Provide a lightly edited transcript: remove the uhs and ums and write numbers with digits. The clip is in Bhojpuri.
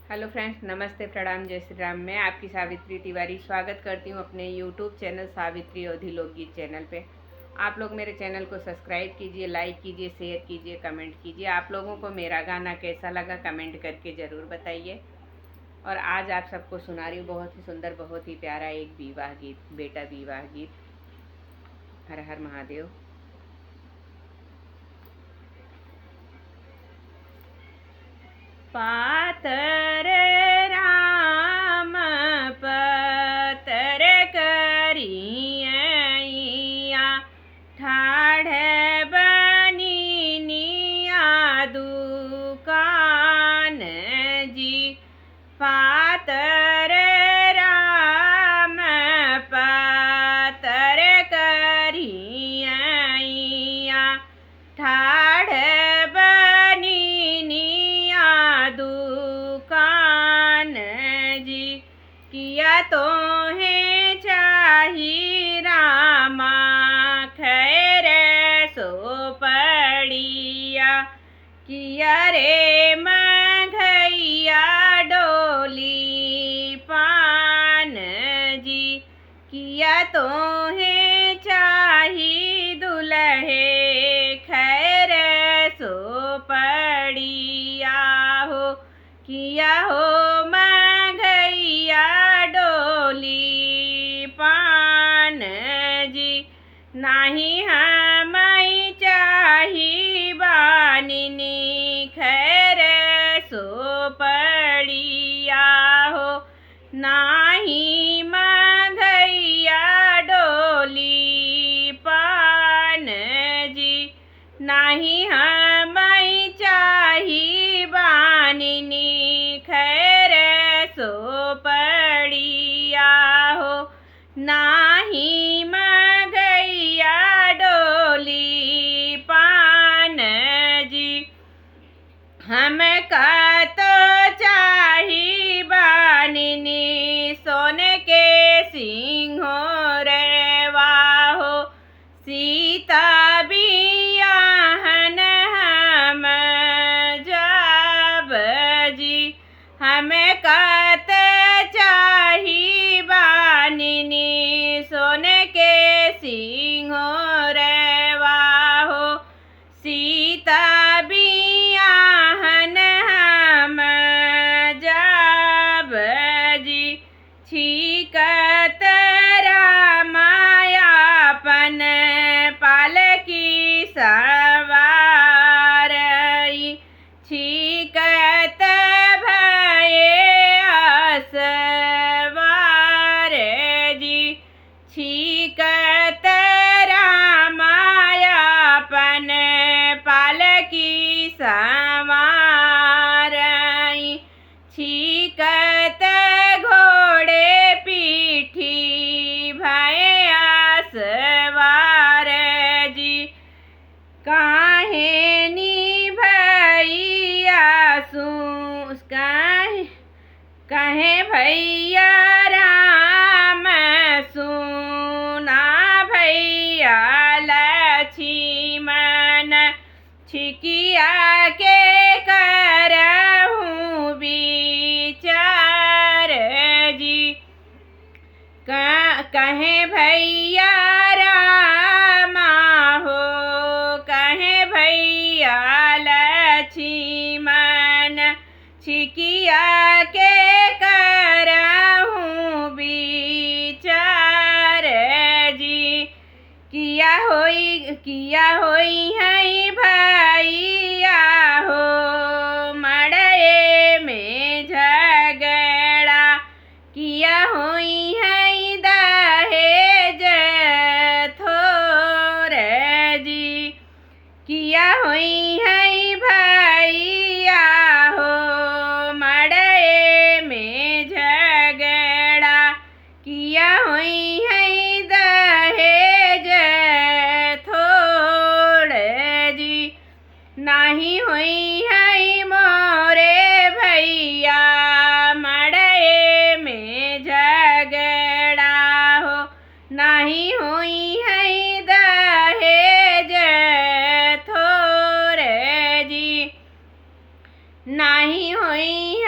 हेलो फ्रेंड्स, नमस्ते, प्रणाम, जय श्री राम। मैं आपकी सावित्री तिवारी स्वागत करती हूँ अपने यूट्यूब चैनल सावित्री अवधी लोकगीत चैनल पे। आप लोग मेरे चैनल को सब्सक्राइब कीजिए, लाइक कीजिए, शेयर कीजिए, कमेंट कीजिए। आप लोगों को मेरा गाना कैसा लगा कमेंट करके ज़रूर बताइए। और आज आप सबको सुना रही हूँ बहुत ही सुंदर, बहुत ही प्यारा एक विवाह गीत, बेटा विवाह गीत। हर हर महादेव। पातर राम पतर करिया ठाढ़ बनिनिया दुकान जी। पातर राम पतर करिया ठाढ़ दुकान जी। किया तो है चाही रामा खैर सो पड़िया। किया रे मघैया डोली पान जी। किया तो है चाही दुल्हे खैर सो पड़िया हो। किया हो मघैया डोली पान जी। नाही हमें चाही बानिनी खैर सो पड़िया हो। नाही मघैया डोली पान जी। नाही हमें चाही बानिनी खैर सो पड़िया हो। नाही मघैया डोली पान जी। हमका तो चाही बानिनी सोने के सिंहोरवा हो। सीता बियाहन हम जब जी। हमका तो चाही बानिनी सोने के सिंहोरवा हो। सीता बियाहन हम जब जी। छीकत रामायापन पालकी सवारई। छीकत भये असवार जी। छीकत रामायापन पालकी सवारई। छीकत घोड़े पीठी भये असवार जी। काहे भैया कहे भैया राम सुना भैया लक्ष्मण। छिकिया के करहूँ विचार जी। कहे भैया रामा हो कहे भैया लक्ष्मण। छिकिया के करहूँ विचार जी। किया होई है भैया हो मड़े में झगड़ा। किया होई है दहेज थोर जी। किया होई है भैया हो मड़े में झगड़ा। किया होई है दहेज थोड़ जी। नाही होई है मोरे भैया मड़े में झगड़ा हो। नाही होई है दहेज थोड़ जी। नाही होई